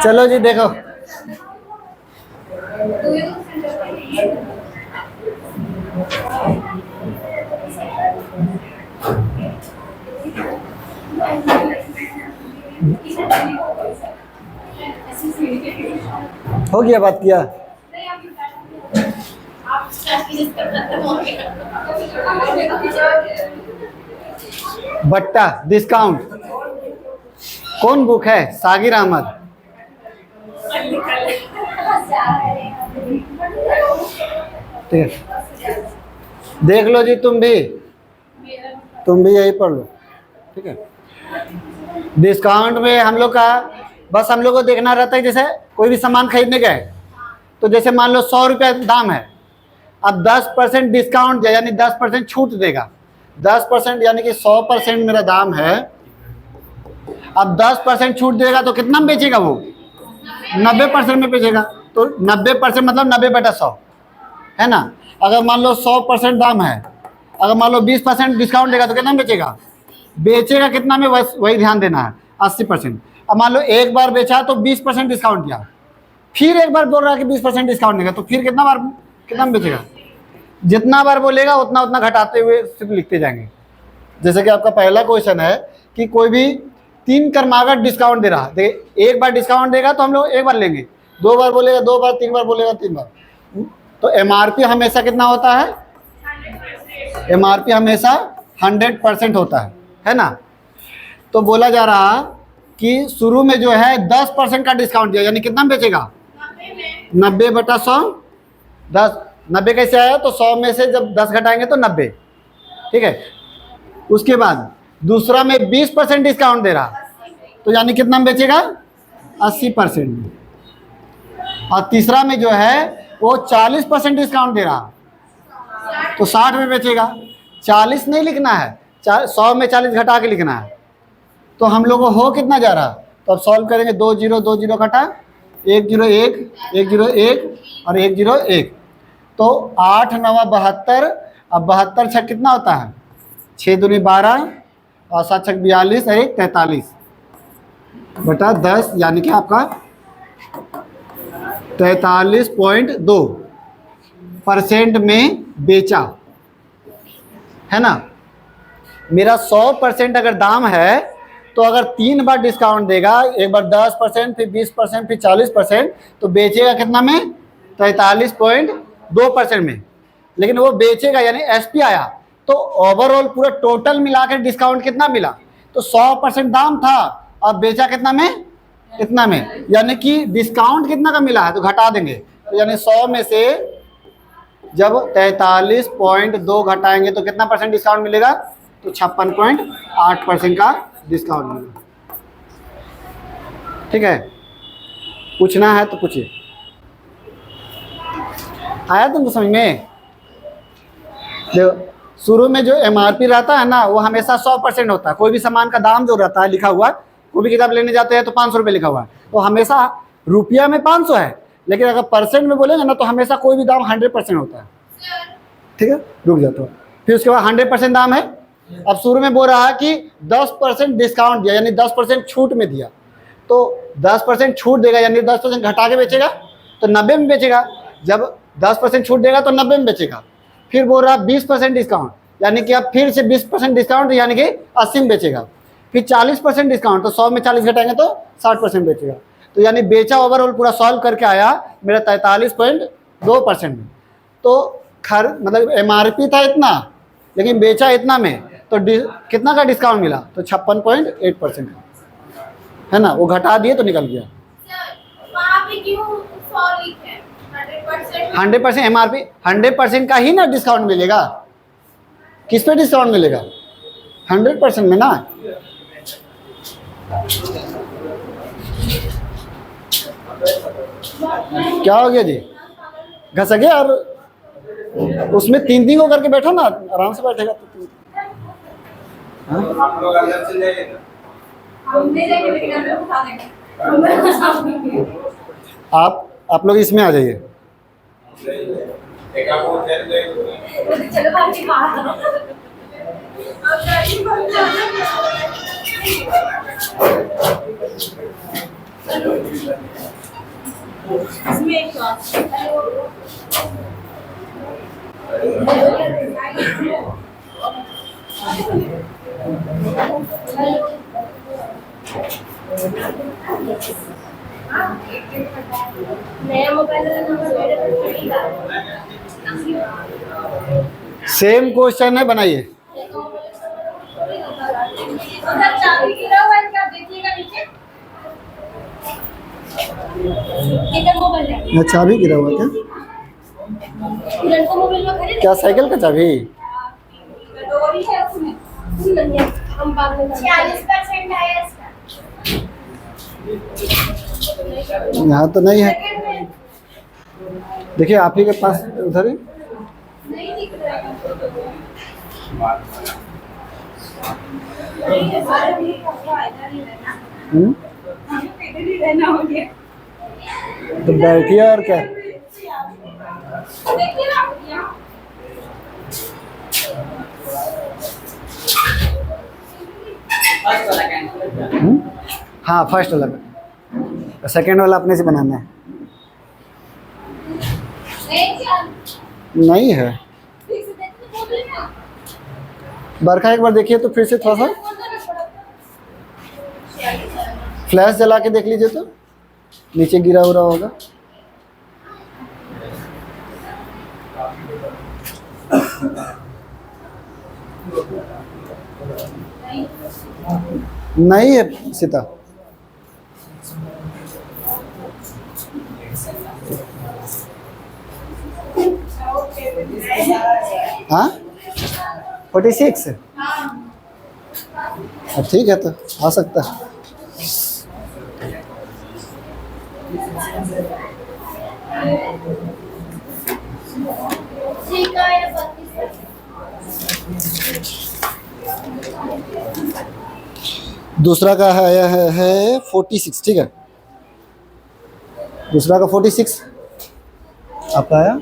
चलो जी देखो, हो गया, बात किया। बट्टा डिस्काउंट कौन बुक है? सागिर अहमद। ठीक है, देख लो जी, तुम भी यही पढ़ लो। ठीक है, डिस्काउंट में हम लोग का बस हम लोग को देखना रहता है, जैसे कोई भी सामान खरीदने गए तो जैसे मान लो 100 रुपये दाम है, अब 10% डिस्काउंट यानी 10% छूट देगा। 10% यानी कि 100% मेरा दाम है, अब 10% छूट देगा तो कितना में बेचेगा वो? 90% में बेचेगा। तो 90% मतलब 90/100 है ना। अगर मान लो 100% दाम है, अगर मान लो 20% डिस्काउंट देगा तो कितना में बेचेगा? बेचेगा कितना में, वही ध्यान देना है, 80%। अब मान लो एक बार बेचा तो 20% डिस्काउंट दिया, फिर एक बार बोल रहा है कि 20% डिस्काउंट देगा, तो फिर कितना में बेचेगा? जितना बार बोलेगा उतना उतना घटाते हुए सिर्फ लिखते जाएंगे। जैसे कि आपका पहला क्वेश्चन है कि कोई भी 3 क्रमागत डिस्काउंट दे रहा, देखिए एक बार डिस्काउंट देगा तो हम लोग एक बार लेंगे, 2 बार बोलेगा 2 बार, 3 बार बोलेगा 3 बार। तो एमआरपी हमेशा कितना होता है? एमआरपी हमेशा 100% होता है ना। तो बोला जा रहा कि शुरू में जो है 10% का डिस्काउंट दिया, यानी कितना में बेचेगा? 90/100। 90 कैसे आया? तो 100 में से जब 10 घटाएंगे तो 90। ठीक है, उसके बाद दूसरा में 20% डिस्काउंट दे रहा, तो यानी कितना में बेचेगा? 80% में। और तीसरा में जो है वो 40% डिस्काउंट दे रहा, तो 60 में बेचेगा। 40 नहीं लिखना है, 100 में 40 घटा के लिखना है। तो हम लोग को हो कितना जा रहा? तो अब सॉल्व करेंगे, 2 0 2 0 कटा, 1 0 1 1 0 1 और 1 0 1, तो 8 9 72। अब 72 छक कितना होता है? 6 दूनी 12 और 7 छक 42 और 1 43/10, यानी कि आपका 43.2% में बेचा है ना। मेरा 100% अगर दाम है तो अगर 3 बार डिस्काउंट देगा, एक बार 10%, फिर 20%, फिर 40%, तो बेचेगा कितना में? 43.2% में। लेकिन वो बेचेगा यानी एसपी आया, तो ओवरऑल पूरा टोटल मिलाकर डिस्काउंट कितना मिला? तो 100% दाम था, अब बेचा कितना में? इतना में, यानी कि डिस्काउंट कितना का मिला है तो घटा देंगे। तो यानी 100 में से जब 43.2 घटाएंगे तो कितना % डिस्काउंट मिलेगा? तो 56.8% का डिस्काउंट मिलेगा। ठीक है, पूछना है तो पूछिए। आया तुमको समझ में? देखो, शुरू में जो एमआरपी रहता है ना वो हमेशा 100% होता है। कोई भी सामान का दाम जो रहता है लिखा हुआ, कोई भी किताब लेने जाते हैं तो 500 रुपये लिखा हुआ है, तो हमेशा रुपया में 500 है, लेकिन अगर परसेंट में बोलेंगे ना तो हमेशा कोई भी दाम 100% होता है। ठीक है, रुक जाता है। फिर उसके बाद 100% दाम है। अब शुरू में बोल रहा है कि 10% डिस्काउंट दिया, यानी 10% छूट में दिया, तो 10% छूट देगा यानी 10% घटा के बेचेगा, तो 90 में बेचेगा। जब 10% छूट देगा तो 90 में बेचेगा। फिर बोल रहा 20% डिस्काउंट, यानी कि अब फिर से 20% डिस्काउंट यानी कि 80 में बेचेगा। फिर 40% डिस्काउंट, तो 100 में 40 घटाएंगे तो 60% बेचेगा। तो यानी बेचा ओवरऑल पूरा सॉल्व करके आया मेरा 43.2% में। तो मतलब एमआरपी था इतना, लेकिन बेचा इतना में, तो कितना का डिस्काउंट मिला? तो 56.8% का, है ना। वो घटा दिए तो निकल गया। 100% एमआरपी, 100% का ही ना डिस्काउंट मिलेगा। किस पे डिस्काउंट मिलेगा? 100% में ना। क्या हो गया जी? घसगे, और उसमें 3 को करके बैठो ना, आराम से बैठेगा तो 3। आप लोग इसमें आ जाइए। नया मोबाइल सेम क्वेश्चन है, बनाइए। उधर चाबी गिरा हुआ है, क्या देखिएगा नीचे। किधर मोबाइल है? अच्छा, अभी गिरा हुआ क्या? किधर को मोबाइल में खरीद? क्या साइकिल का चाबी? डोरी है उसमें। हम बाद में 40% आया इसका। यहाँ तो नहीं है, देखिए आप ही के पास उधर ही। नहीं दिख रहा है। हम्म, इधर ही रहना हो गया। तो बैठिए और क्या। देखिए ना यहाँ। हम्म? हाँ, फर्स्ट वाला, सेकेंड वाला अपने से बनाना है। नहीं है। बरखा एक बार देखिए तो फिर से थोड़ा सा फ्लैश जला के देख लीजिए तो नीचे गिरा हुआ होगा। नहीं है सीता। हाँ, 46। ठीक है, तो आ सकता है। दूसरा का है 46, ठीक है। दूसरा का 46 आपका आया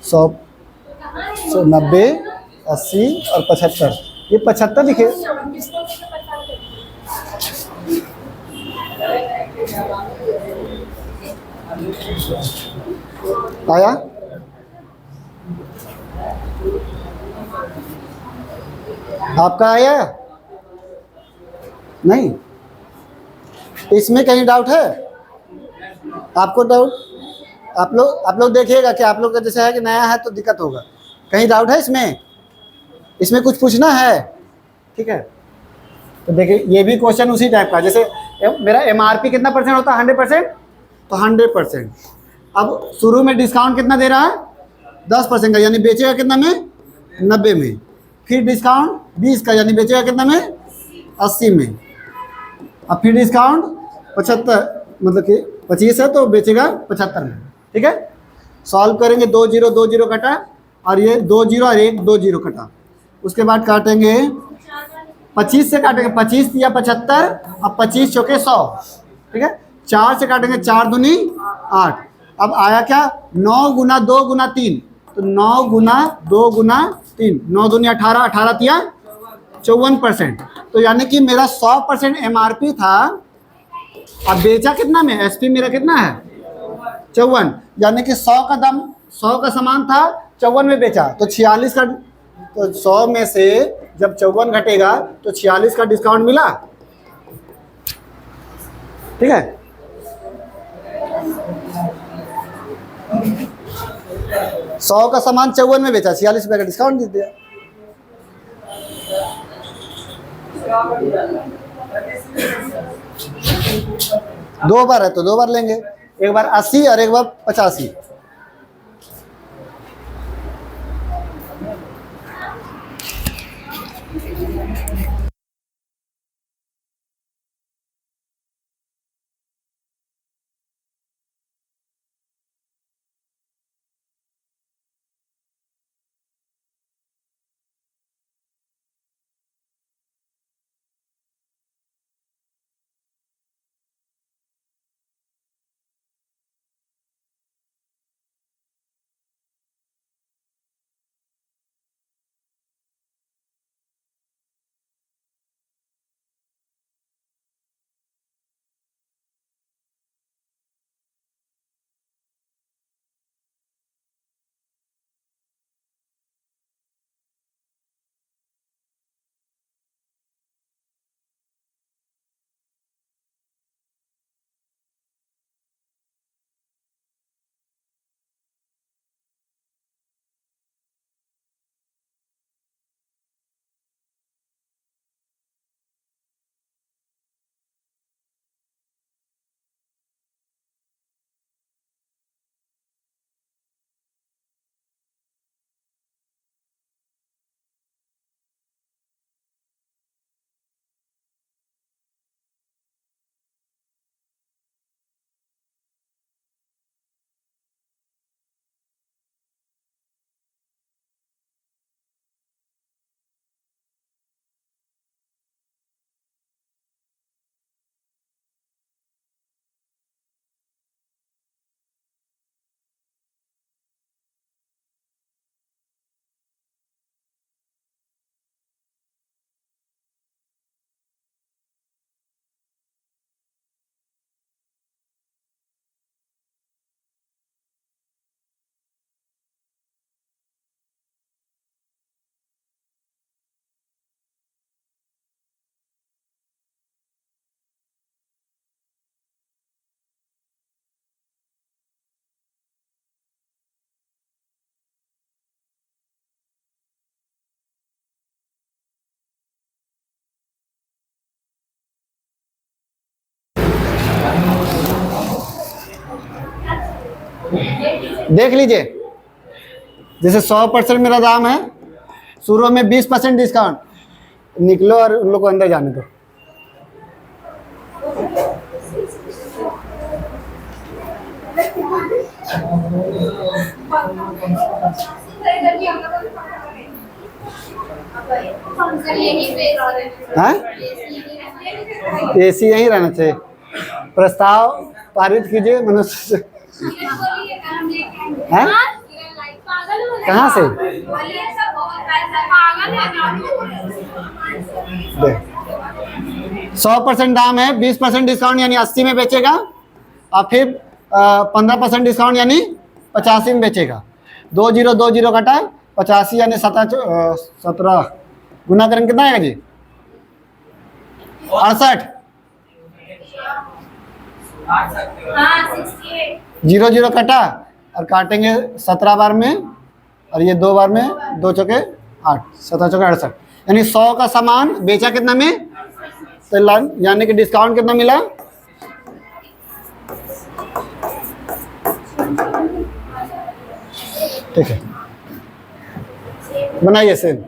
100, 90, 80 और 75। ये 75 लिखे। आया? आपका आया? नहीं, इसमें कहीं डाउट है आपको? डाउट आप लोग देखिएगा कि आप लोग का जैसे है कि नया है तो दिक्कत होगा। कहीं डाउट है इसमें? इसमें कुछ पूछना है? ठीक है, तो देखिए ये भी क्वेश्चन उसी टाइप का, जैसे मेरा MRP कितना परसेंट होता है? 100%, तो 100%। अब शुरू में डिस्काउंट कितना दे रहा है? 10% का, यानी बेचेगा कितना में? 90 में। फिर डिस्काउंट 20 का, यानी बेचेगा कितना में? 80 में। अब फिर डिस्काउंट 75, मतलब कि 25 है तो बेचेगा 75 में। ठीक है, सॉल्व करेंगे। 2 जीरो 2 जीरो कटा, और ये 2 जीरो और 1 2 जीरो कटा। उसके बाद काटेंगे 25 से, काटेंगे 25 या 75, अब 25 चौके 100। ठीक है, 4 से काटेंगे, 4 दूनी 8। अब आया क्या? 9 गुना 2 गुना 3, तो 9 गुना 2 गुना 3, 9 दूनी 18, 18 तिया 54%। तो यानी कि मेरा 100% MRP था, अब बेचा कितना में? SP मेरा कितना है? 54, यानी कि 100 का दाम, 100 का सामान था, 54 में बेचा, तो 46 का, तो 100 में से जब 54 घटेगा तो 46 का डिस्काउंट मिला। ठीक है, 100 का सामान 54 में बेचा, 46 रुपये का डिस्काउंट दे दिया। दो बार है तो दो बार लेंगे, एक बार 80 और एक बार 85। देख लीजिए, जैसे 100% मेरा दाम है, शुरू में 20% डिस्काउंट, निकलो और उन लोग को अंदर जाने दो। हाँ, एसी यहीं रहना चाहिए। प्रस्ताव पारित कीजिए मनुष्य। हैं? कहाँ से? 100% दाम है, 20% डिस्काउंट यानी 80 में बेचेगा, और फिर 15% डिस्काउंट यानी 85 में बेचेगा। 2020 घटा 85 यानी 17 गुना करेंगे कितना आएगा जी? 68। 0 कटा और काटेंगे 17 बार में, और ये 2 बार में, 2 चौके 8, 17 चौके 68, यानी 100 का सामान बेचा कितना में? तो यानी कि डिस्काउंट कितना मिला? ठीक है, बनाइए सेम।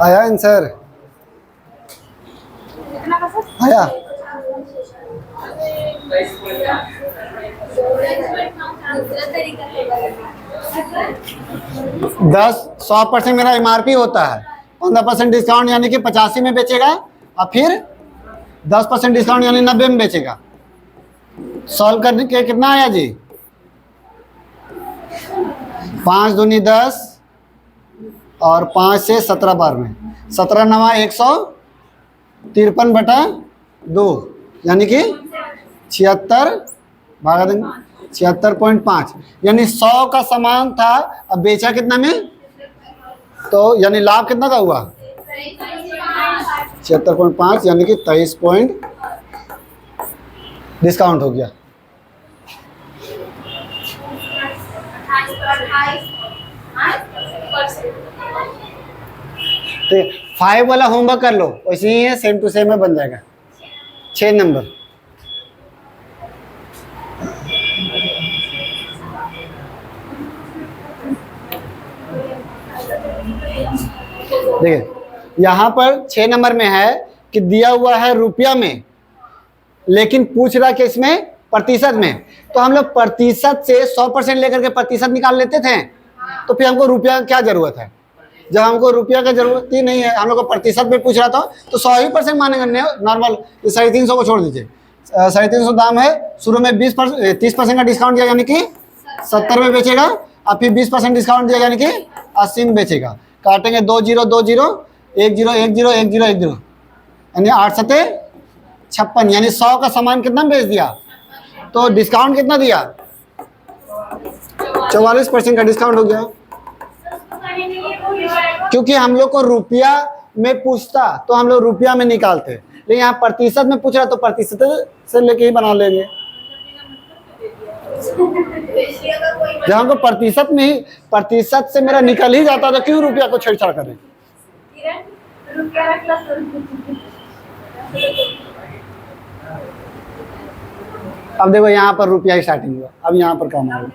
आया आंसर? आया? दस 100% मेरा MRP होता है, 15% डिस्काउंट यानी कि 85 में बेचेगा, और फिर 10% डिस्काउंट यानी 90 में बेचेगा। सॉल्व करने के कितना आया जी? 5 दूनी 10 और 5 से 17 बार में, 17 नवा 153 बटा 2 यानी कि 76 भागा देंगे 76.5, यानी 100 का सामान था, अब बेचा कितना में? तो यानी लाभ कितना का हुआ? 76.5 यानी कि 23 पॉइंट डिस्काउंट हो गया। तो 5 वाला होमवर्क कर लो, वैसे ही है, सेम टू सेम में बन जाएगा। 6 नंबर देखिए, यहाँ पर 6 नंबर में है कि दिया हुआ है रुपया में, लेकिन पूछ रहा कि इसमें प्रतिशत में, तो हम लोग प्रतिशत से 100% लेकर के प्रतिशत निकाल लेते थे, तो फिर हमको रुपया क्या जरूरत है? जब हमको रुपया का जरूरत ही नहीं है, हम लोग को प्रतिशत में पूछ रहा था, तो 100% मानेंगे नॉर्मल। 350 को छोड़ दीजिए, 350 दाम है, शुरू में 30% का डिस्काउंट दिया यानी कि 70 में बेचेगा, और फिर 20% डिस्काउंट दिया यानी कि 80 में बेचेगा। काटेंगे 2 0 2 0 1 0 1 0 1 0 1 0 यानी 8 सते 56, यानी 100 का सामान कितना बेच दिया? तो डिस्काउंट कितना दिया? 44% का डिस्काउंट हो गया। क्योंकि हम लोग को रुपया में पूछता तो हम लोग रुपया में निकालते, लेकिन यहाँ प्रतिशत में पूछ रहा तो प्रतिशत से लेके ही बना लेंगे। इसलिए अगर कोई जब हमको प्रतिशत से मेरा निकल ही जाता तो क्यों रुपया को छेड़छाड़ करें। किरण रुपया रख ला। अब देखो यहाँ पर रुपया स्टार्टिंग हुआ, अब यहाँ पर काम आएगा।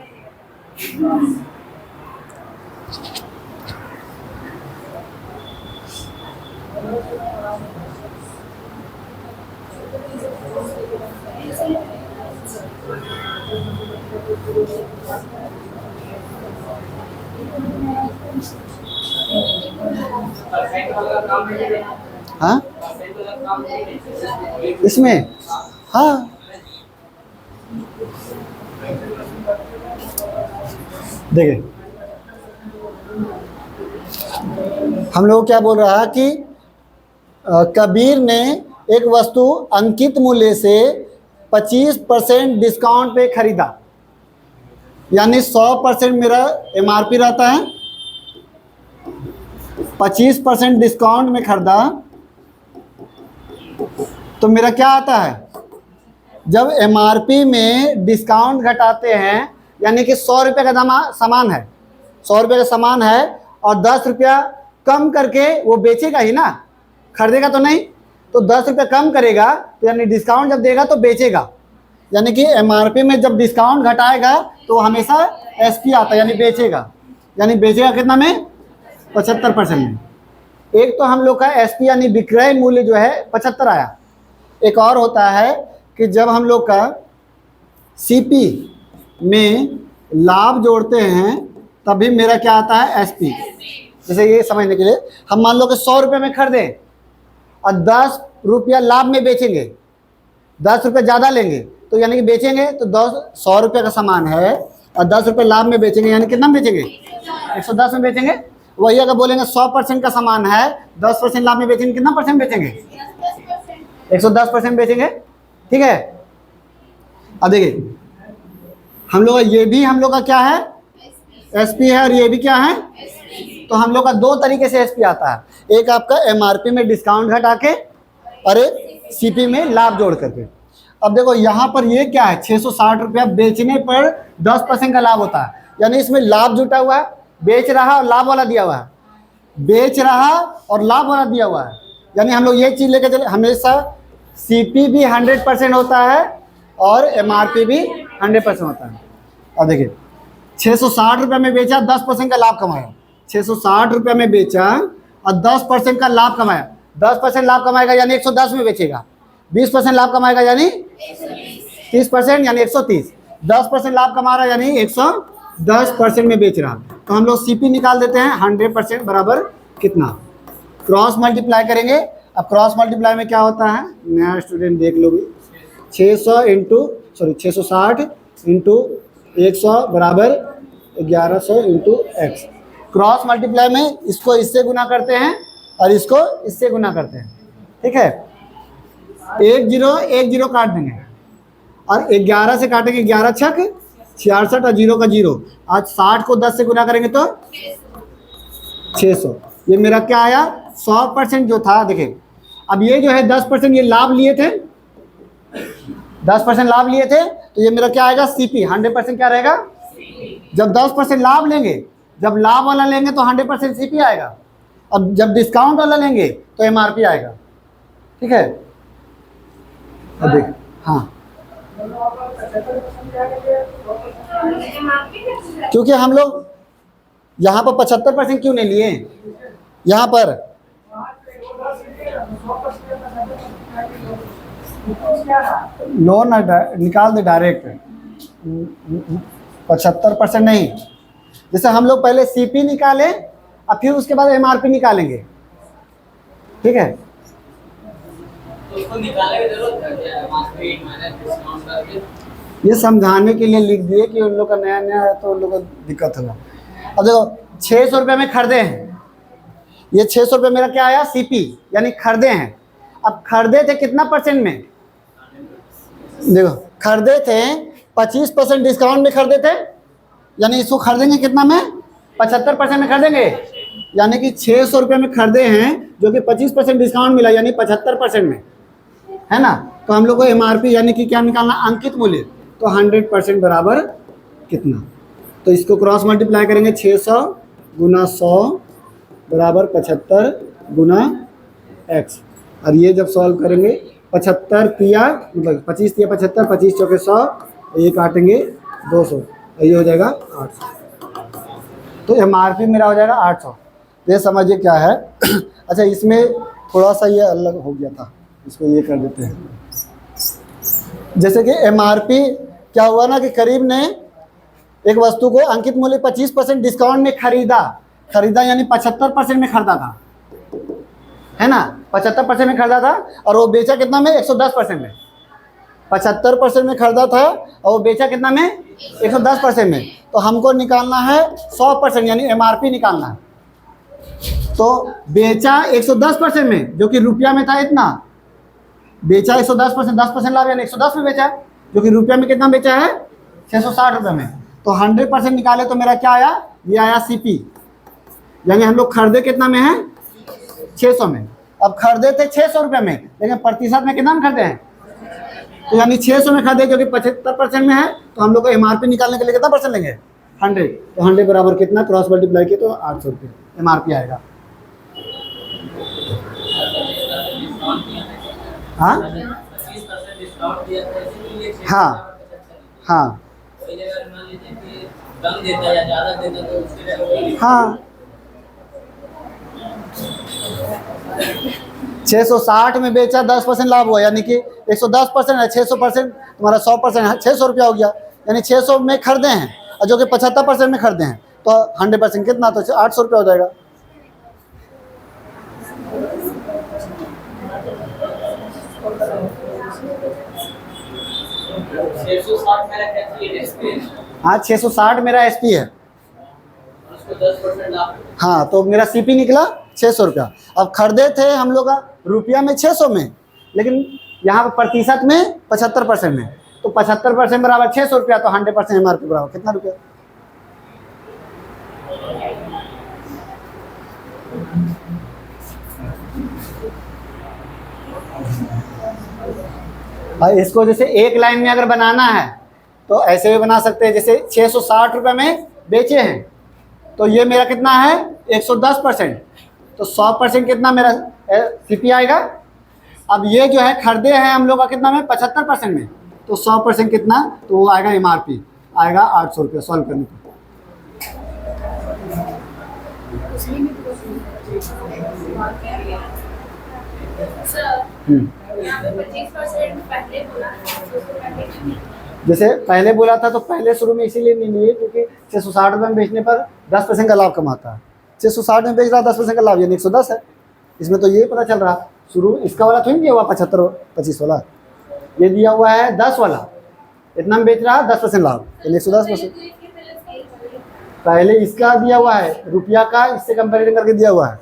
हाँ इसमें, हाँ देखिए हम लोग क्या बोल रहा है कि कबीर ने एक वस्तु अंकित मूल्य से 25% डिस्काउंट पे खरीदा, यानी 100% मेरा एमआरपी रहता है, 25% डिस्काउंट में खरीदा तो मेरा क्या आता है, जब एमआरपी में डिस्काउंट घटाते हैं यानी कि 100 रुपये का सामान है, 100 रुपये का सामान है और 10 रुपया कम करके वो बेचेगा ही ना, खरीदेगा तो नहीं, तो 10 रुपये कम करेगा तो यानी डिस्काउंट जब देगा तो बेचेगा, यानी कि एमआरपी में जब डिस्काउंट घटाएगा तो हमेशा एसपी आता है यानी बेचेगा, यानी बेचेगा कितना में 75% में। एक तो हम लोग का एसपी यानी विक्रय मूल्य जो है 75 आया। एक और होता है कि जब हम लोग का सीपी में लाभ जोड़ते हैं तभी मेरा क्या आता है एसपी। जैसे ये समझने के लिए हम मान लो कि 100 रुपये में खरीदें और 10 रुपया लाभ में बेचेंगे, 10 रुपये ज़्यादा लेंगे तो यानी कि बेचेंगे तो 100 रुपये का सामान है और 10 रुपये लाभ में बेचेंगे, यानी कितना में बेचेंगे 110 में बेचेंगे। वही अगर बोलेंगे 100% का सामान है 10% लाभ में बेचेंगे, कितना परसेंट बेचेंगे 110% बेचेंगे। ठीक है, अब देखिए हम लोग ये भी हम लोग का क्या है एसपी है और ये भी क्या है, तो हम लोग का दो तरीके से एसपी आता है, एक आपका एमआरपी में डिस्काउंट घटा के और एक सीपी में लाभ जोड़ करके। अब देखो यहाँ पर ये क्या है 660 रुपया बेचने पर 10% का लाभ होता है, यानी इसमें लाभ जुटा हुआ है, बेच रहा और लाभ वाला दिया हुआ है, बेच रहा और लाभ वाला दिया हुआ है, यानी हम लोग ये चीज़ लेकर चले हमेशा सीपी भी 100% होता है और एमआरपी भी 100% होता है। अब देखिए 660 रुपये में बेचा 10% का लाभ कमाया, 660 रुपये में बेचा और 10% का लाभ कमाया, 10% लाभ कमाएगा यानी 110 में बेचेगा, 20% लाभ कमाएगा यानी 30% यानी 130, 10% लाभ कमा रहा यानी 110% में बेच रहा। तो हम लोग सीपी निकाल देते हैं 100% बराबर कितना, क्रॉस मल्टीप्लाई करेंगे। अब क्रॉस मल्टीप्लाई में क्या होता है, नया स्टूडेंट देख लो भी, 660 इंटू 100 बराबर 1100 इंटू एक्स। क्रॉस मल्टीप्लाई में इसको इससे गुना करते हैं और इसको इससे गुना करते हैं। ठीक है, 1 0 काट देंगे और 11 से काटेंगे, 11 छक 66 और 0 का 0। आज 60 को 10 से गुना करेंगे तो 600। ये मेरा क्या आया 100% जो था। देखिए अब ये जो है 10% ये लाभ लिए थे, 10% लाभ लिए थे तो ये मेरा क्या आएगा सीपी 100% क्या रहेगा। जब 10% लाभ लेंगे, जब लाभ वाला लेंगे तो 100% सीपी आएगा, और जब डिस्काउंट वाला लेंगे तो एमआरपी आएगा। ठीक है, अब देख हाँ, क्योंकि हम लोग यहाँ पर 75% क्यों नहीं लिए, यहाँ पर लोन निकाल दे डायरेक्ट 75% नहीं। जैसे हम लोग पहले सीपी निकाले और फिर उसके बाद एमआरपी निकालेंगे। ठीक है, ये समझाने के लिए लिख दिए कि उन लोग का नया नया है तो उन लोग को दिक्कत होगा। अब देखो 600 रुपये में खरीदे हैं, ये 600 रुपये मेरा क्या आया सीपी यानी खरीदे हैं। अब खरीदे थे कितना परसेंट में, देखो खरीदे थे 25% डिस्काउंट में खरीदे थे, यानी इसको खरीदेंगे कितना में 75% में खरीदेंगे, यानी कि 600 रुपये में खरीदे हैं जो कि 25% डिस्काउंट मिला यानी 75% में, है ना। तो हम लोग को एमआरपी यानी कि क्या निकालना, अंकित मूल्य। तो 100% बराबर कितना, तो इसको क्रॉस मल्टीप्लाई करेंगे 600 गुना 100 बराबर 75 गुना x, और ये जब सॉल्व करेंगे 75 तिया मतलब 25 तिया 75, 25 चौके 100, ये काटेंगे 200, ये हो जाएगा 800। तो MRP मेरा हो जाएगा 800। ये समझिए क्या है। अच्छा, इसमें थोड़ा सा ये अलग हो गया था, इसको ये कर देते हैं। जैसे कि MRP क्या हुआ ना कि करीब ने एक वस्तु को अंकित मूल्य 25% डिस्काउंट में खरीदा यानी 75% में खरीदा था, है ना, 75% में खरीदा था, और वो बेचा कितना में, 110% में। 75% में खरीदा था और वो बेचा कितना में, 110% में। तो हमको निकालना है 100% यानी MRP निकालना है। तो बेचा 110% में, जो कि रुपया में था इतना, बेचा 110%, 10% लाभ यानी 110 में बेचा, जो कि रुपया में कितना बेचा है, 660 रुपये में। तो 100% निकाले तो मेरा क्या आया, ये आया CP, यानी हम लोग खरीदे कितना में है, 600 में। अब खरीदे थे 600 रुपये में, लेकिन प्रतिशत में कितना में खरीदे हैं, तो यानी 600 में खरीदे जो कि 75% में है, तो हम लोग को MRP निकालने के लिए कितना परसेंट लेंगे, 100। तो 100 बराबर कितना, क्रॉस मल्टीप्लाई किया तो 800 रुपये MRP आएगा। हाँ हाँ हाँ हाँ 660 में बेचा, 10% लाभ हुआ, यानी कि 110% है, 600% तुम्हारा 100% है, 600 रुपया हो गया, यानी 600 में खरीदे हैं, और जो कि 75% में खरीदे हैं, तो 100% कितना, तो 800 रुपया हो जाएगा। हाँ 660 मेरा SP है, हाँ, तो मेरा CP निकला 600 रुपया। अब खरीदे थे हम लोग का रुपया में 600 में, लेकिन यहाँ पर प्रतिशत में 75% में, तो 75% बराबर 600 रुपया, तो 100% MRP बराबर कितना रुपया, भाई इसको जैसे एक लाइन में अगर बनाना है तो ऐसे भी बना सकते हैं। जैसे 660 रुपये में बेचे हैं, तो ये मेरा कितना है, 110%, तो 100% कितना मेरा CP आएगा। अब ये जो है खरीदे हैं हम लोग का कितना में, 75% में, तो 100% कितना, तो वो आएगा MRP आएगा 800 रुपये सॉल्व करने पर। जैसे पहले बोला था, तो पहले शुरू में इसीलिए नहीं लिए क्योंकि 660 रुपये में बेचने पर 10% का लाभ कमाता है। 660 में बेच रहा 10% का लाभ यानी 110 है। इसमें तो ये पता चल रहा शुरू इसका वाला थोड़ी दिया हुआ 75-25 वाला, ये दिया हुआ है 10 वाला, इतना में बेच रहा 10% लाभ यानी 110%। पहले इसका दिया हुआ है रुपया का, इससे कंपेरिजन करके दिया हुआ है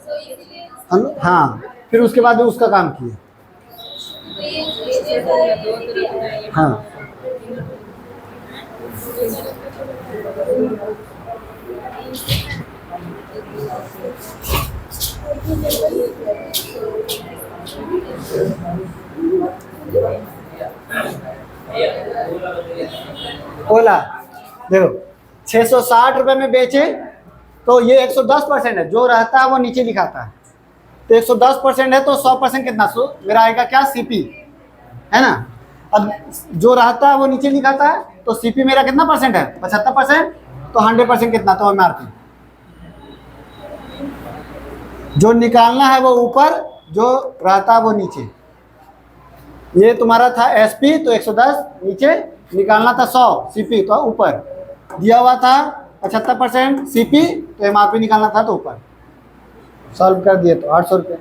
हम, हाँ, फिर उसके बाद उसका काम किए। हाँ ओला देखो 660 रुपये में बेचे तो ये 110% है, जो रहता है वो नीचे लिखाता है, तो 110% है तो 100% कितना, सो मेरा आएगा क्या, CP है ना। अब जो रहता है वो नीचे लिखाता है, तो CP मेरा कितना परसेंट है, 75%, तो 100% कितना, तो MRP। जो निकालना है वो ऊपर, जो रहता है वो नीचे। ये तुम्हारा था SP तो 110 नीचे, निकालना था 100 CP तो ऊपर, दिया हुआ था 75% CP तो MRP निकालना था तो ऊपर। सॉल्व कर दिए तो 800 रुपये।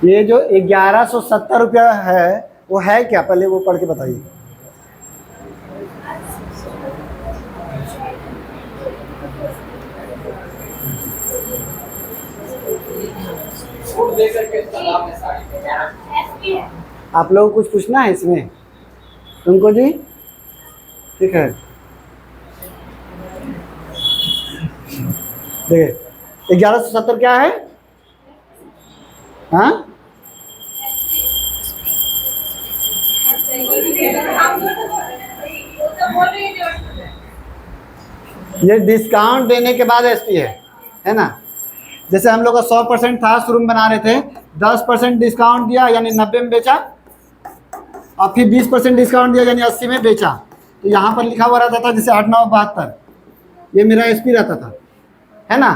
ये जो 1170 रुपया है वो है क्या, पहले वो पढ़ के बताइए। एसपी है। आप लोगों को कुछ पूछना है इसमें? तुमको जी? ठीक है, देखिए 1170 क्या है? हाँ, ये डिस्काउंट देने के बाद एसपी है ना। जैसे हम लोग का 100% था, शुरू में बना रहे थे, 10% डिस्काउंट दिया यानी 90 में बेचा, और फिर 20% डिस्काउंट दिया यानी 80 में बेचा। तो यहाँ पर लिखा हुआ रहता था जैसे 8 9 72, ये मेरा एसपी रहता था, है ना।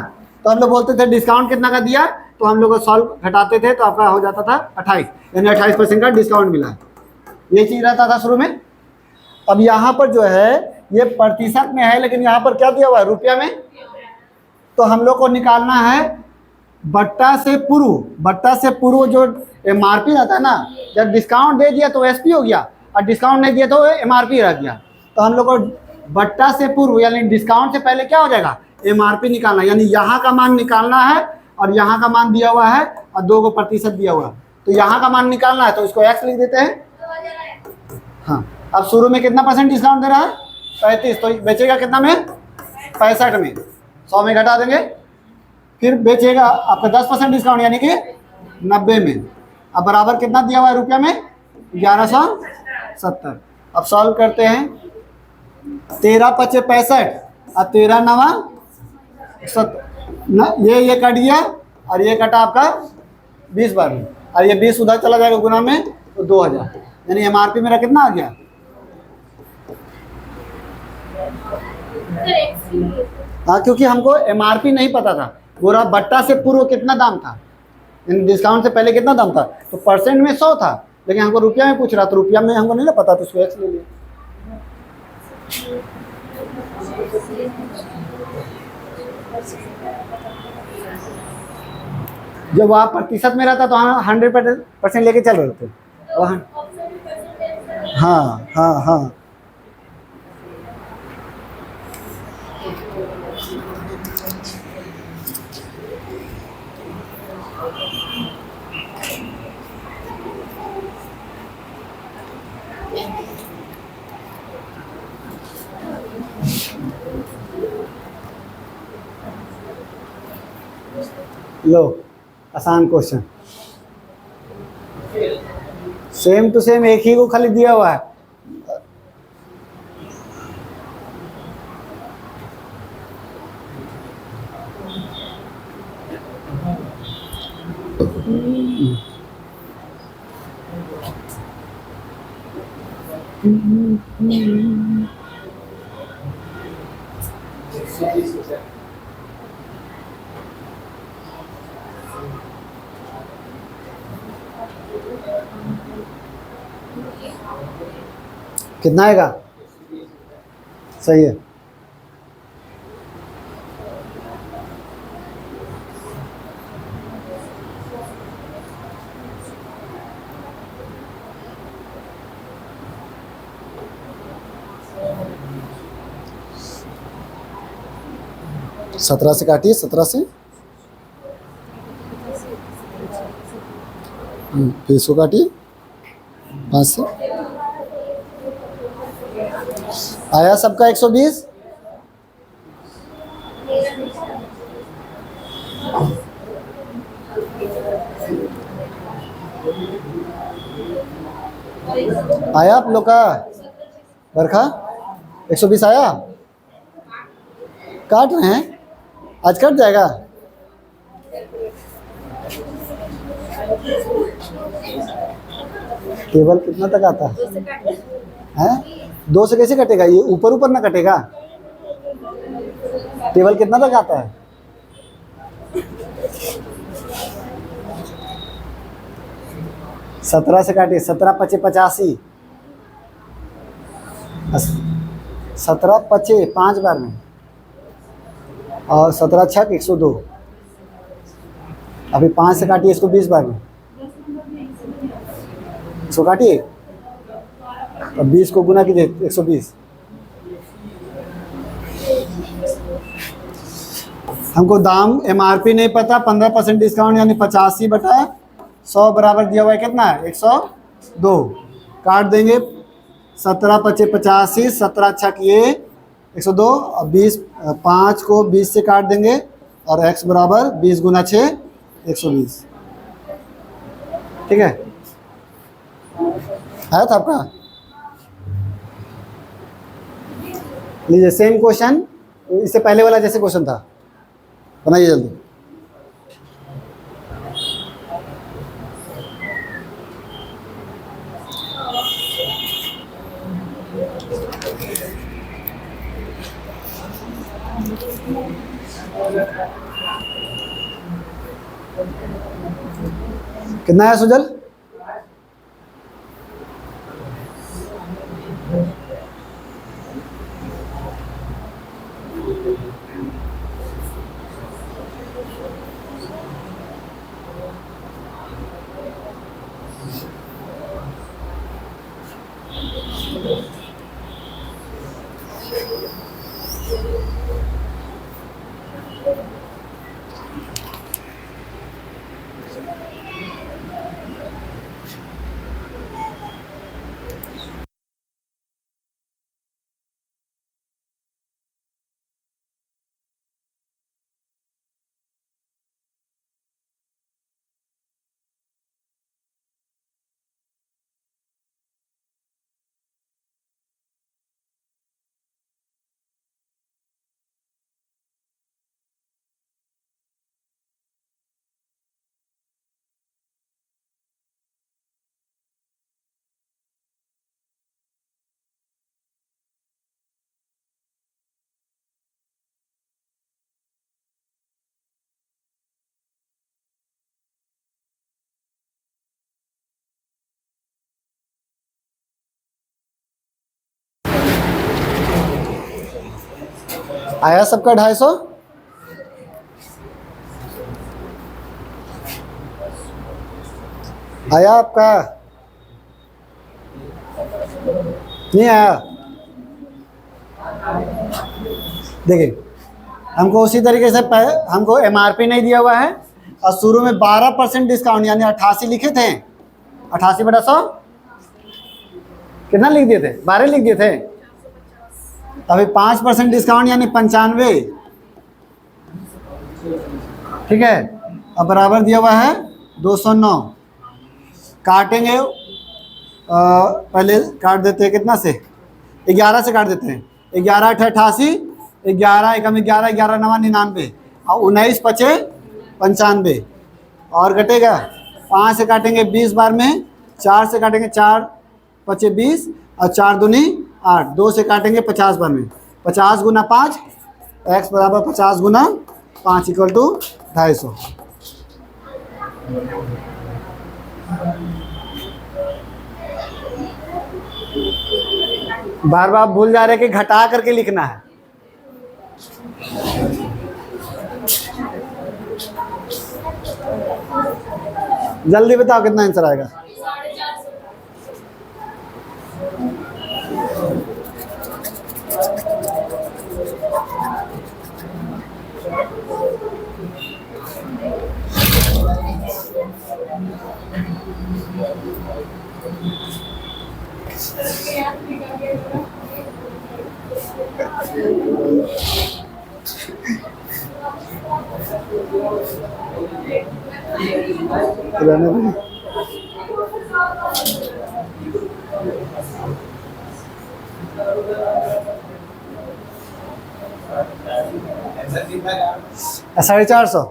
तो हम लोग बोलते थे डिस्काउंट कितना का दिया, तो हम लोग सॉल्व घटाते थे तो आपका हो जाता था 28, यानी 28% का डिस्काउंट मिला। ये चीज़ रहता था शुरू में। अब यहाँ पर जो है ये प्रतिशत में है, लेकिन यहाँ पर क्या दिया हुआ है? रुपया में। तो हम लोग को निकालना है बट्टा से पूर्व। बट्टा से पूर्व जो एमआरपी रहता है ना, जब डिस्काउंट दे दिया तो एसपी हो गया, और डिस्काउंट नहीं दिया तो एमआरपी रह गया। तो हम लोग को बट्टा से पूर्व यानी डिस्काउंट से पहले क्या हो जाएगा? एमआरपी निकालना, यानी यहाँ का मान निकालना है, और यहाँ का मान दिया हुआ है और 2 को प्रतिशत दिया हुआ है, तो यहाँ का मान निकालना है, तो इसको एक्स लिख देते हैं। हाँ, अब शुरू में कितना % डिस्काउंट दे रहा है? 35, तो बेचेगा कितना में? 65 में, 100 में घटा देंगे, फिर बेचेगा आपका 10% डिस्काउंट यानी कि 90 में। अब बराबर कितना दिया हुआ है रुपया में? 1170। अब सॉल्व करते हैं, 13 × 5 = 65 और 13 × 9 = 70। ये कट गया और ये कटा आपका 20 बार में, और ये 20 उधर चला जाएगा गुना में, तो 2000, यानी एमआरपी मेरा कितना आ गया? हाँ, क्योंकि हमको एमआरपी नहीं पता था, पूरा बट्टा से पूर्व कितना दाम था, यानी डिस्काउंट से पहले कितना दाम था, तो परसेंट में 100 था, लेकिन हमको रुपया में पूछ रहा, तो रुपया में हमको नहीं ना पता, तो उसको एक्स ले लिया। जब वहाँ प्रतिशत में रहता तो हम 100% लेके चल रहे थे। हाँ हाँ हाँ, लो आसान क्वेश्चन, सेम टू सेम एक ही को खाली दिया हुआ है। कितना आएगा? सही है। सत्रह से काटिए, 17 से फिर इसको काटिए 5 से, आया सबका 120। आया आप लोग का बरखा 120 आया? काट रहे हैं, आज कट जाएगा। टेबल कितना तक आता है? 2 से कैसे कटेगा? ये ऊपर ऊपर ना कटेगा। टेबल कितना तक आता है? सत्रह से काटिए, 17 × 5 = 85, 17 × 5 = 5 बार में, और 17 × 6 = 102। अभी 5 से काटिए इसको 20 बार में, इसको काटिए, अब 20 को गुना कीजिए 120। हमको दाम MRP नहीं पता, 15% डिस्काउंट यानी 85/100 बराबर दिया हुआ है कितना है 102। काट देंगे 17 पचे 85, 17 अच्छा किए 102 और 20, 5 को 20 से काट देंगे और x बराबर 20 गुना 6 120। ठीक है था आपका। लीजिए सेम क्वेश्चन, इससे पहले वाला जैसे क्वेश्चन था, बनाइए जल्दी। कितना है सुजल? आया सबका 250? आया आपका? नहीं आया? देखिए हमको उसी तरीके से हमको MRP नहीं दिया हुआ है और शुरू में 12% डिस्काउंट यानी 88 लिखे थे, 88/100 कितना लिख दिए थे? 12 लिख दिए थे। अभी 5% डिस्काउंट यानी 95। ठीक है, अब बराबर दिया हुआ है 209। काटेंगे पहले काट देते हैं कितना से? 11 से काट देते हैं। 11 8 88, 11 एकम 11, 11 9 99 और 19 पचे 95 और घटेगा 5 से काटेंगे 20 बार में, 4 से काटेंगे 4 पचे 20 और 4 दूनी 8, 2 से काटेंगे 50 बार में, 50 गुना 5 x बराबर 50 गुना 5 इक्वल टू 250। बार बार भूल जा रहे कि घटा करके लिखना है। जल्दी बताओ कितना आंसर आएगा? साढ़े 400।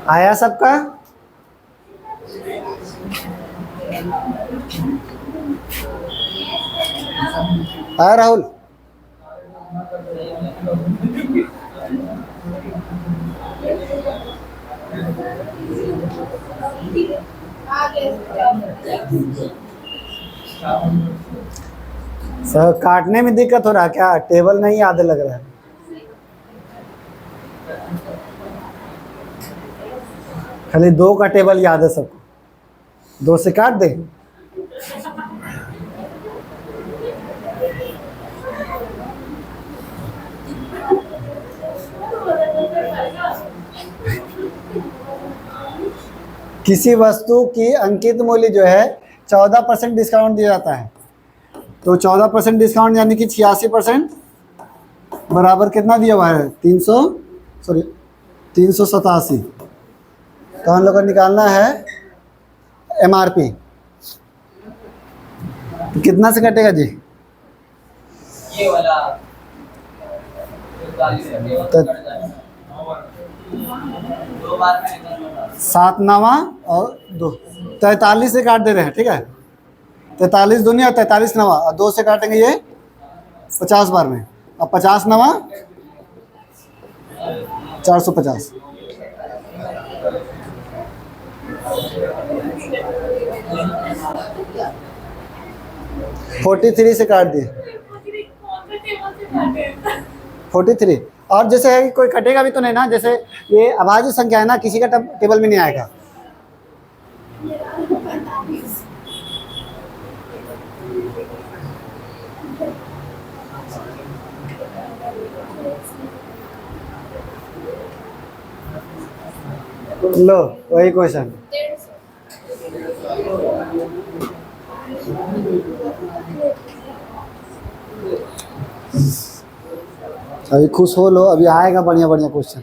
आया सबका? आया राहुल? सर काटने में दिक्कत हो रहा है क्या? टेबल नहीं याद लग रहा है। खाली 2 का टेबल याद है सबको, 2 से काट दे। किसी वस्तु की अंकित मूल्य जो है 14% डिस्काउंट दिया जाता है, तो 14% डिस्काउंट यानी कि 86% बराबर कितना दिया हुआ है 387। तो हम लोग को निकालना है MRP, तो कितना से कटेगा जी? ये वाला तो 2 बार में निकलना 7 नवा और 2, 43 से काट दे रहे हैं, ठीक है। 43 दुनिया 43 नवा और 2 से काटेंगे ये 50 बार में, अब 50 नवा 450। 43 से काट दिए 43। और जैसे है कि कोई कटेगा भी तो नहीं ना, जैसे ये अभाज्य संख्या है ना, किसी का टेबल में नहीं आएगा। लो वही क्वेश्चन। अभी खुश हो लो, अभी आएगा बढ़िया बढ़िया क्वेश्चन।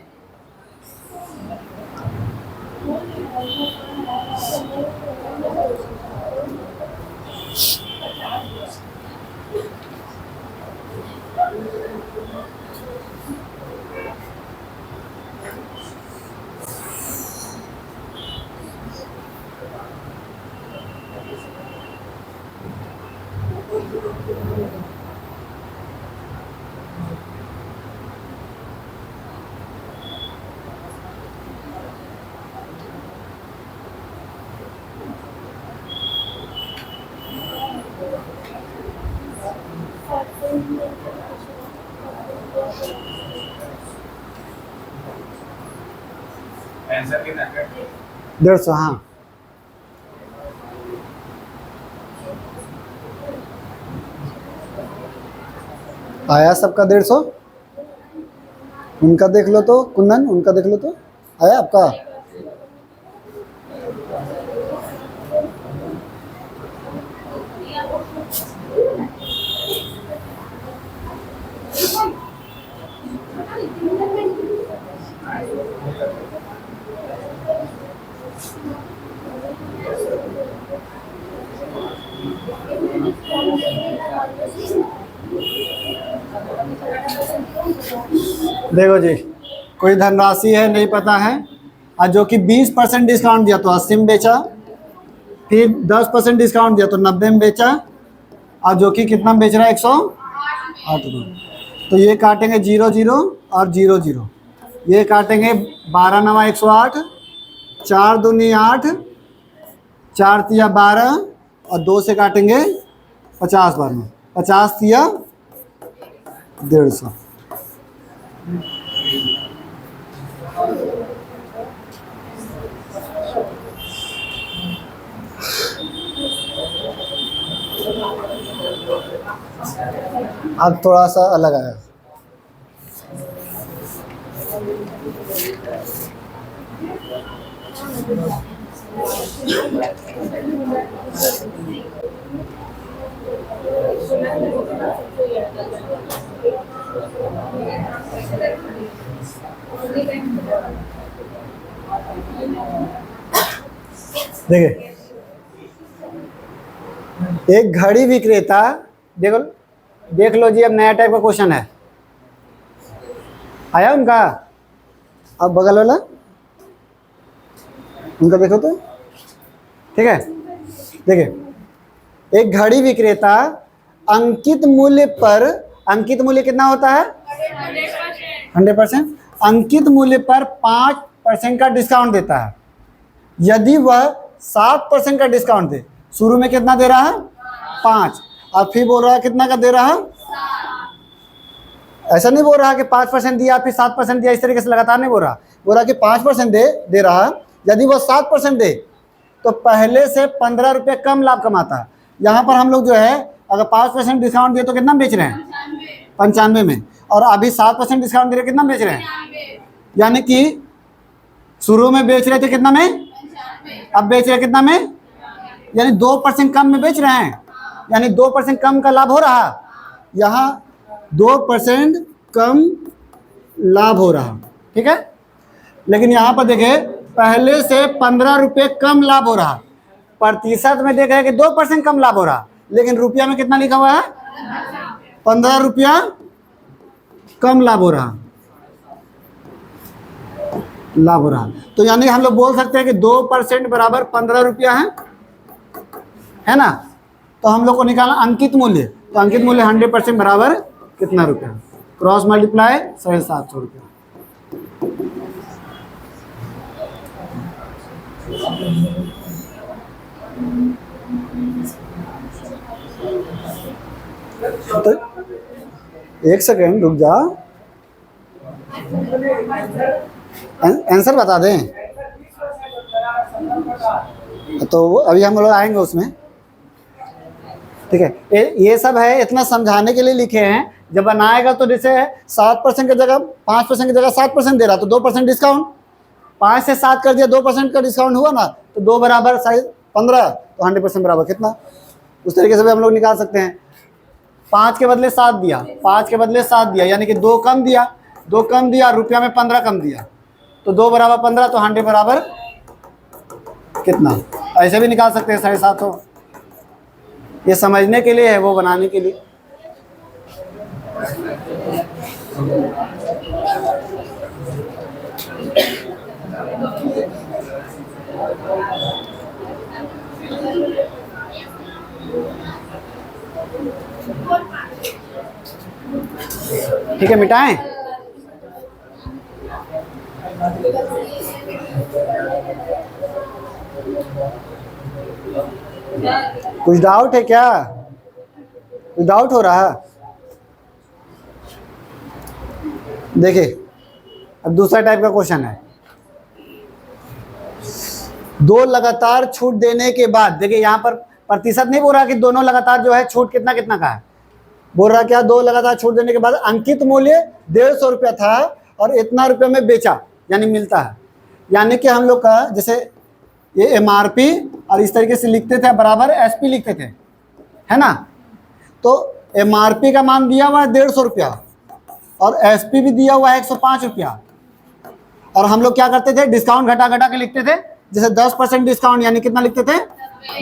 आंसर कितना है? 150, हाँ। आया सबका 150? उनका देख लो तो, कुंदन उनका देख लो तो, आया आपका? देखो जी, कोई धनराशि है नहीं पता है, और जो कि 20% डिस्काउंट दिया तो 80 में बेचा, फिर 10% डिस्काउंट दिया तो 90 में बेचा, और जो कि कितना बेच रहा है 108 में। तो ये काटेंगे 0 0 और 0 0, ये काटेंगे 12 नवा 108, 4 दूनी 8, 4 तिया 12 और 2 से काटेंगे 50 बार में, 50 तिया 150। अब थोड़ा सा अलग आया। देखिए, एक घड़ी विक्रेता, देखो देख लो जी, अब नया टाइप का क्वेश्चन है, आया उनका? अब बगल वाला उनका देखो तो, ठीक है। देखिए, एक घड़ी विक्रेता अंकित मूल्य पर, अंकित मूल्य कितना होता है 100%, अंकित मूल्य पर 5% का डिस्काउंट देता है। यदि वह 7% का डिस्काउंट दे, शुरू में कितना दे रहा है 5, और फिर बोल रहा है कितना का दे रहा है, ऐसा नहीं बोल रहा कि 5% दिया फिर 7% दिया, इस तरीके से लगातार नहीं बोल रहा, बोल रहा कि 5% दे रहा है, यदि वो 7% दे तो पहले से 15 रुपये कम लाभ कमाता है। यहाँ पर हम लोग जो है अगर 5% डिस्काउंट दिए तो कितना बेच रहे हैं? 95 में। और अभी 7% डिस्काउंट दे रहे कितना बेच रहे हैं? यानी कि शुरू में बेच रहे थे कितना में, अब बेच रहे कितना में? यानी 2% कम में बेच रहे हैं, यानी 2% कम का लाभ हो रहा। यहाँ 2% कम लाभ हो रहा, ठीक है। लेकिन यहाँ पर देखें पहले से 15 रुपये कम लाभ हो रहा। प्रतिशत में देख रहे हैं कि 2% कम लाभ हो रहा, लेकिन रुपया में कितना लिखा हुआ है? 15 रुपया कम लाभ हो रहा, लाभ हो रहा। तो यानी हम लोग बोल सकते हैं कि 2% बराबर 15 रुपया है ना। तो हम लोग को निकालना अंकित मूल्य, तो अंकित मूल्य 100% बराबर कितना रुपया? क्रॉस मल्टीप्लाई 750 रुपया। तो एक सेकेंड रुक जा, आंसर बता दें तो अभी हम लोग आएंगे उसमें, ठीक है। ये सब है इतना समझाने के लिए लिखे हैं। जब बनाएगा तो जैसे 7% की जगह 5% की जगह 7% दे रहा तो 2% डिस्काउंट, 5 से 7 कर दिया 2% का डिस्काउंट हुआ ना, तो 2 बराबर 15 तो 100% बराबर कितना? उस तरीके से भी हम लोग निकाल सकते हैं। 5 के बदले 7 दिया, 5 के बदले 7 दिया, यानी कि 2 कम दिया, 2 कम दिया, रुपया में 15 कम दिया, तो 2 बराबर 15 तो 100 बराबर कितना? ऐसे भी निकाल सकते हैं 750। ये समझने के लिए है, वो बनाने के लिए। ठीक है, मिटाएं। कुछ डाउट है क्या? कुछ डाउट हो रहा है? देखिए अब दूसरा टाइप का क्वेश्चन है। 2 लगातार छूट देने के बाद, देखिए यहाँ पर प्रतिशत नहीं बोल रहा कि दोनों लगातार जो है छूट कितना कितना का है, बोल रहा क्या 2 लगातार छूट देने के बाद अंकित मूल्य 150 रुपया था और इतना रुपये में बेचा, यानी मिलता है। यानी कि हम लोग का जैसे ये MRP और इस तरीके से लिखते थे बराबर SP लिखते थे, है ना। तो MRP का मान दिया हुआ है 150 रुपया और SP भी दिया हुआ है 105 रुपया। और हम लोग क्या करते थे, डिस्काउंट घटा घटा के लिखते थे। जैसे 10% डिस्काउंट यानी कितना लिखते थे?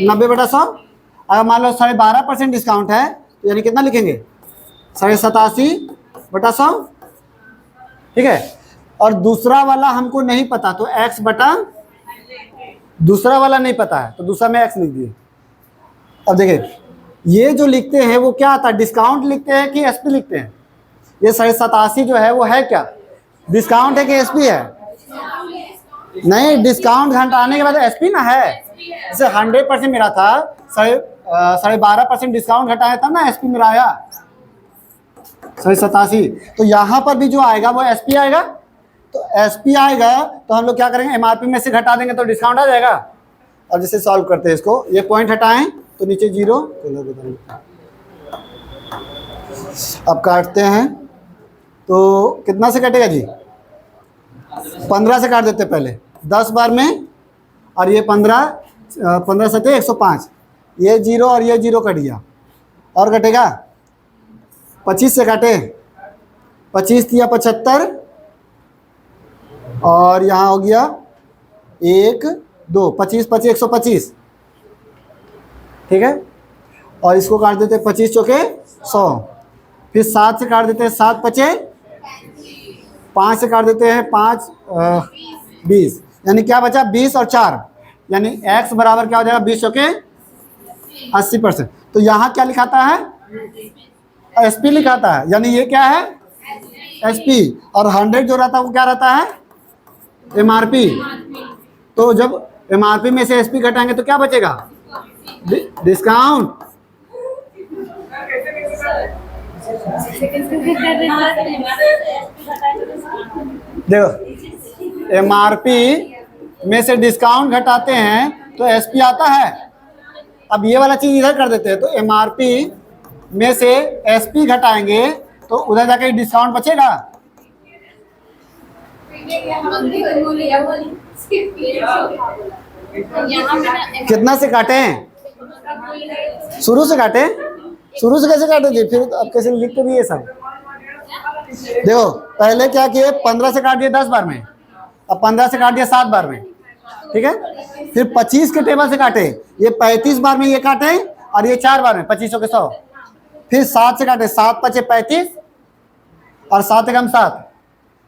90/100। अगर मान लो 12.5% डिस्काउंट है तो यानी कितना लिखेंगे? 87/100, ठीक है। और दूसरा वाला हमको नहीं पता तो x बटा, दूसरा वाला नहीं पता है तो दूसरा में x लिख दिए। अब देखिए ये जो लिखते हैं वो क्या आता है, डिस्काउंट लिखते हैं कि SP लिखते हैं? ये 87 जो है वो है क्या, डिस्काउंट है कि SP है? नहीं, डिस्काउंट घटाने के बाद SP ना है। जैसे 100% मेरा था, 12.5% डिस्काउंट घटाया था ना, SP मेरा आया 87। तो यहाँ पर भी जो आएगा वो SP आएगा। तो SP आएगा तो हम लोग क्या करेंगे, MRP में से घटा देंगे तो डिस्काउंट आ जाएगा। और जैसे सॉल्व करते हैं इसको, ये पॉइंट हटाएं तो नीचे 0। अब काटते हैं तो कितना से कटेगा जी? 15 से काट देते पहले 10 बार में, और ये 15 सते 105, ये 0 और ये 0 कट गया। और कटेगा 25 से काटे, 25 दिया 75 और यहाँ हो गया 1 2, 25 25 125, ठीक है। और इसको काट देते 25 चौके 100, फिर 7 से काट देते हैं 7 पचे, 5 से काट देते हैं 5 20, यानी क्या बचा 20 और 4, यानी x बराबर क्या हो जाएगा 20 चौके 80%। तो यहाँ क्या लिखाता है? SP लिखाता है, यानी ये क्या है SP। और 100 जो रहता है वो क्या रहता है? MRP। तो जब MRP में से SP घटाएंगे तो क्या बचेगा? डिस्काउंट। देखो MRP में से डिस्काउंट घटाते हैं तो एसपी आता है। अब ये वाला चीज इधर कर देते हैं, तो एमआरपी में से एसपी घटाएंगे तो उधर जाके डिस्काउंट बचेगा। कितना से काटें? शुरू से काटें? शुरू से कैसे काटे थे? फिर अब कैसे लिख के दिए सब? देखो पहले क्या किए, 15 से काट दिए 10 बार में, अब 15 से काट दिया 7 बार में, ठीक है। फिर 25 के टेबल से काटे, ये 35 बार में ये काटे और ये 4 बार में 25 के 100। फिर 7 से काटे, 7 5 35 और 7 एकम 7।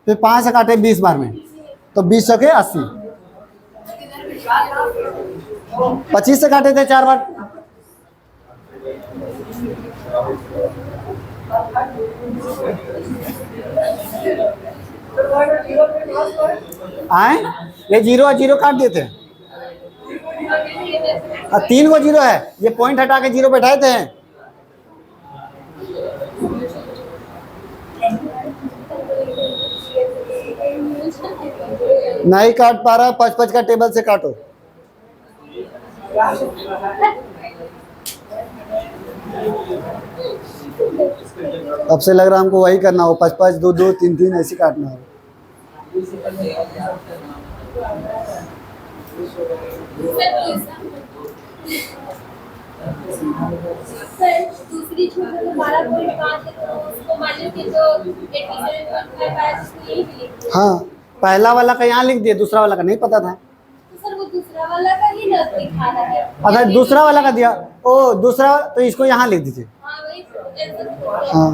फिर 5 से काटे 20 बार में, तो 20 के 80। 25 से काटे थे 4 बार। आए ये जीरो और जीरो काट दिए थे, 3 को जीरो है, ये पॉइंट हटा के जीरो बैठाए थे। नहीं काट पा रहा, 5 का टेबल से काटो। अब से लग रहा हमको वही करना हो, 5 2 2 3 3 ऐसे काटना हो। दूसरी छूट 12.5 है तो उसको माइनस के तो 87.5 आया, जिसको यही भी लिख दिया। हाँ पहला वाला का यहाँ लिख दिया, दूसरा वाला का नहीं पता था। तो सर वो दूसरा वाला का ही ना दिखा रहा है। अच्छा दूसरा वाला का दिया, ओ दूसरा, तो इसको यहाँ लिख दीजिए। हाँ वही ऐसा। हाँ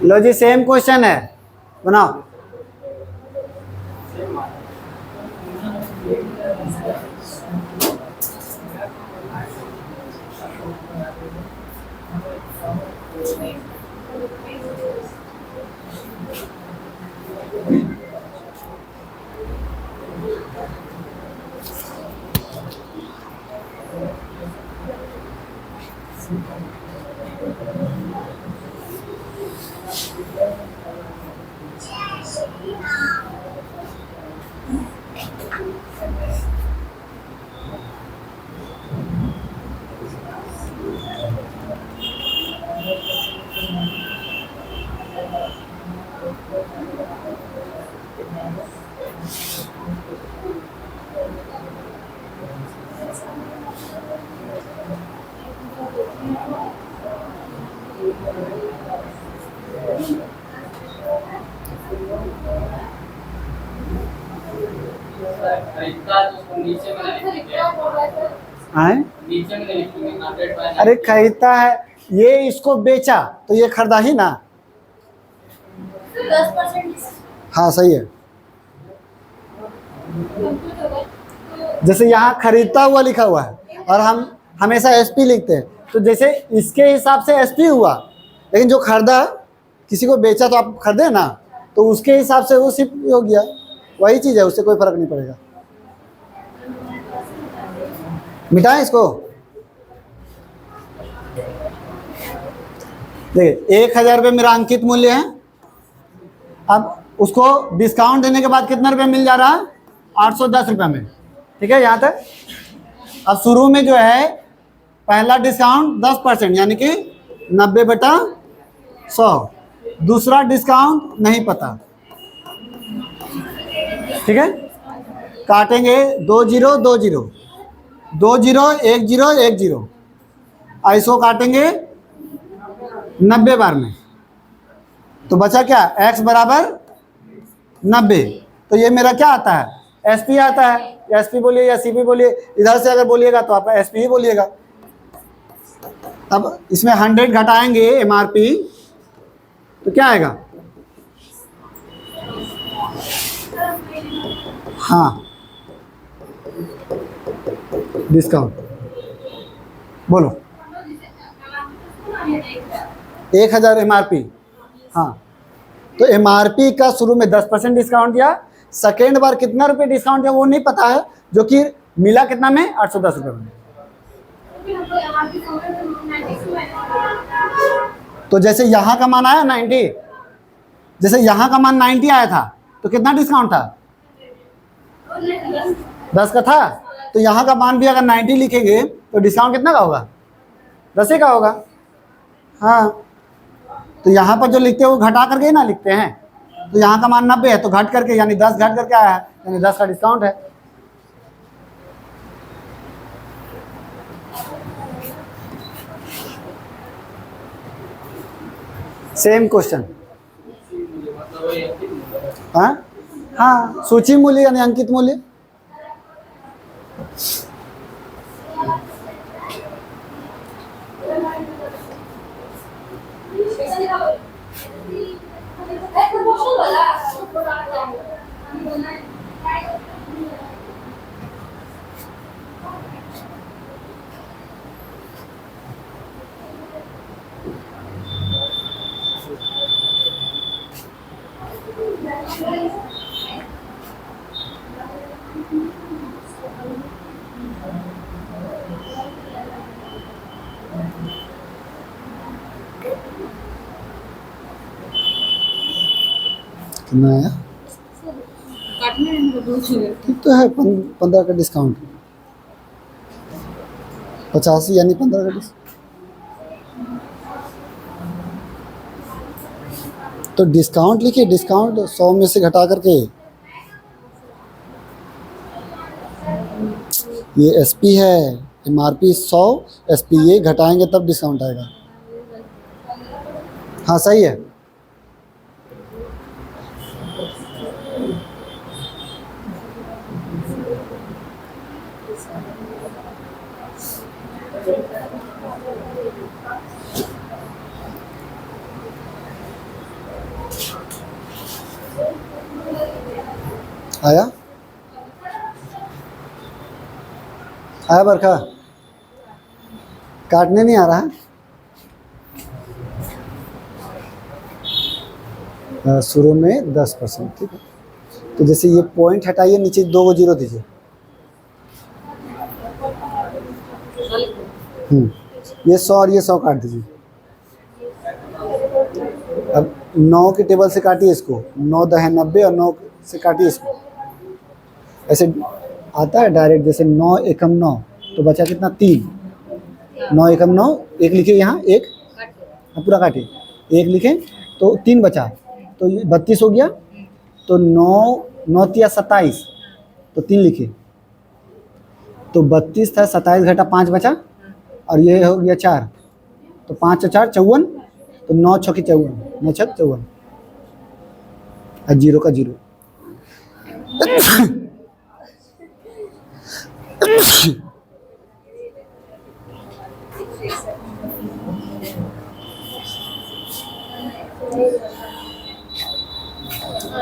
लो जी सेम क्वेश्चन है, बनाओ। नीचे में नहीं लिखेंगे, आए नीचे में नहीं लिखेंगे, 100 अरे खरीदता है, ये इसको बेचा तो ये खरीदा ही ना। 10% हाँ सही है, जैसे यहाँ खरीदता हुआ लिखा हुआ है और हम हमेशा एसपी लिखते हैं, तो जैसे इसके हिसाब से एसपी हुआ, लेकिन जो खरीदा किसी को बेचा तो आप खरीदे ना, तो उसके हिसाब से वो सिर्फ हो गया, वही चीज़ है, उससे कोई फर्क नहीं पड़ेगा। मिटाएं इसको। देखिए 1000 रुपये मेरा अंकित मूल्य है, अब उसको डिस्काउंट देने के बाद कितना रुपये मिल जा रहा है? 810 रुपये में, ठीक है यहाँ तक। अब शुरू में जो है पहला डिस्काउंट 10% यानी कि 90/100, दूसरा डिस्काउंट नहीं पता, ठीक है। काटेंगे 2 0 2 0 2 0 1 0 1 0, ऐसो काटेंगे 90 बार में, तो बचा क्या? x बराबर 90। तो ये मेरा क्या आता है? एसपी आता है। एसपी बोलिए या सीपी बोलिए, इधर से अगर बोलिएगा तो आप एसपी ही बोलिएगा। अब इसमें 100 घटाएंगे एमआरपी तो क्या आएगा? हाँ डिस्काउंट बोलो 1000 एमआरपी। हाँ तो एमआरपी का शुरू में 10% डिस्काउंट दिया, सेकेंड बार कितना रुपये डिस्काउंट है वो नहीं पता है, जो कि मिला कितना में 810 रुपये में। तो जैसे यहाँ का मान आया 90, जैसे यहाँ का मान 90 आया था तो कितना डिस्काउंट था? 10 का था। तो यहाँ का मान भी अगर 90 लिखेंगे तो डिस्काउंट कितना का होगा? 10 का होगा। हाँ, तो यहाँ पर जो लिखते हैं वो घटा करके ही ना लिखते हैं। तो यहाँ का मान 90 है तो घट करके यानी 10 घट करके आया है, यानी 10 का डिस्काउंट है। Same question. हाँ हाँ, सूची मूल्य यानी अंकित मूल्य। कितना आया? ठीक तो है, 15 का डिस्काउंट, 85 यानी 15 का डिस्काउंट। तो डिस्काउंट लिखिए, डिस्काउंट 100 में से घटा करके। ये एसपी है, एमआरपी 100, एसपी ये घटाएंगे तब डिस्काउंट आएगा। हाँ सही है। आया आया बरखा, काटने नहीं आ रहा है। शुरू में 10%, ठीक है। तो जैसे ये पॉइंट हटाइए, नीचे 2 को 0 दीजिए। ये 100 और ये 100 काट दीजिए। अब 9 के टेबल से काटिए इसको, 9 दहे 90 और 9 से काटिए इसको। ऐसे आता है डायरेक्ट, जैसे 9 एकम 9 तो बचा कितना? 3। 9 एकम 9, एक लिखे यहाँ, एक पूरा काटिए, एक लिखें तो 3 बचा, तो ये 32 हो गया। तो 9 तिया 27, तो 3 लिखे, तो 32 था, 27 घटा 5 बचा, और ये हो गया 4, तो 5 और 4 54, तो 9 छक्के 54, 9 छक्के 54 और 0 का 0।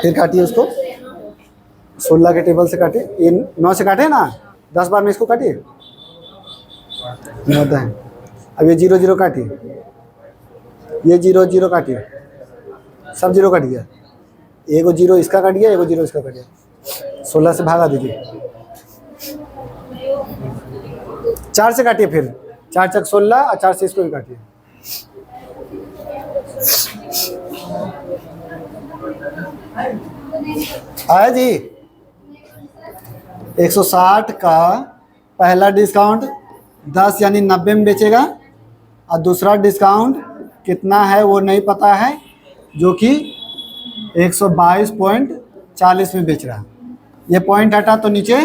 फिर काटिए उसको, 16 के टेबल से काटिए, ये 9 से काटे ना, 10 बार में इसको काटिए, 9 है। अब ये 0 0 काटिए, ये 0 0 काटिए, सब 0 कट गया। एगो 0 इसका कट गया, एगो 0 इसका कट गया। 16 से भागा दीजिए, 4 से काटिए, फिर 4 चक 16 और 4 से इसको भी काटिए। आया जी। 160 का पहला डिस्काउंट 10 यानी 90 में बेचेगा, और दूसरा डिस्काउंट कितना है वो नहीं पता है, जो कि 122.40 में बेच रहा है। ये पॉइंट हटा तो नीचे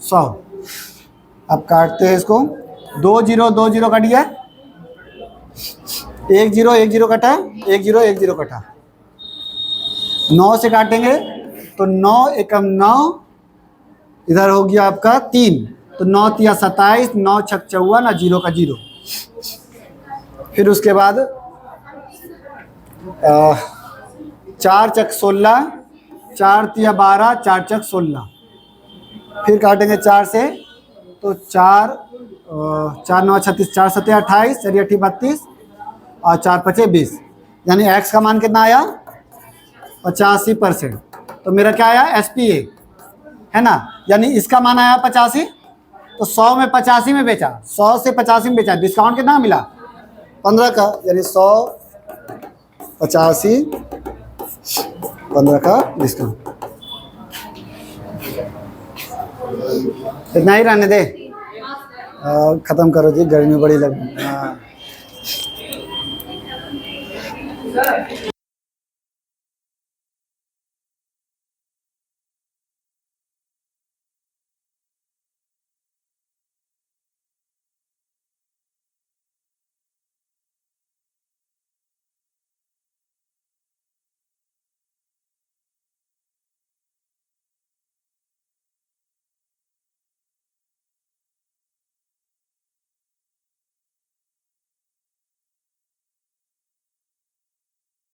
100। अब काटते हैं इसको, 2 0 2 0 कट गया, 1 0 1 0 कटा, 1 0 1 0 कटा। 9 से काटेंगे तो 9 एकम 9, इधर हो गया आपका 3, तो 9 तिया 27, 9 छक 54 और 0 का 0। फिर उसके बाद 4 चक 16, 4 तिया 12, 4 चक 16। फिर काटेंगे 4 से, तो 4 9 36, 4 7 28, 4 8 32 और 4 5 20, यानी x का मान कितना आया? 85%। तो मेरा क्या आया SPA, है ना। यानी इसका मान आया 85, तो 100 में 85 में बेचा, 100 से 85 में बेचा, डिस्काउंट कितना मिला 15 का, यानी 100 85 15 का डिस्काउंट। इतना ही रहने दे, ख़त्म करो जी, गर्मी बड़ी लग। हाँ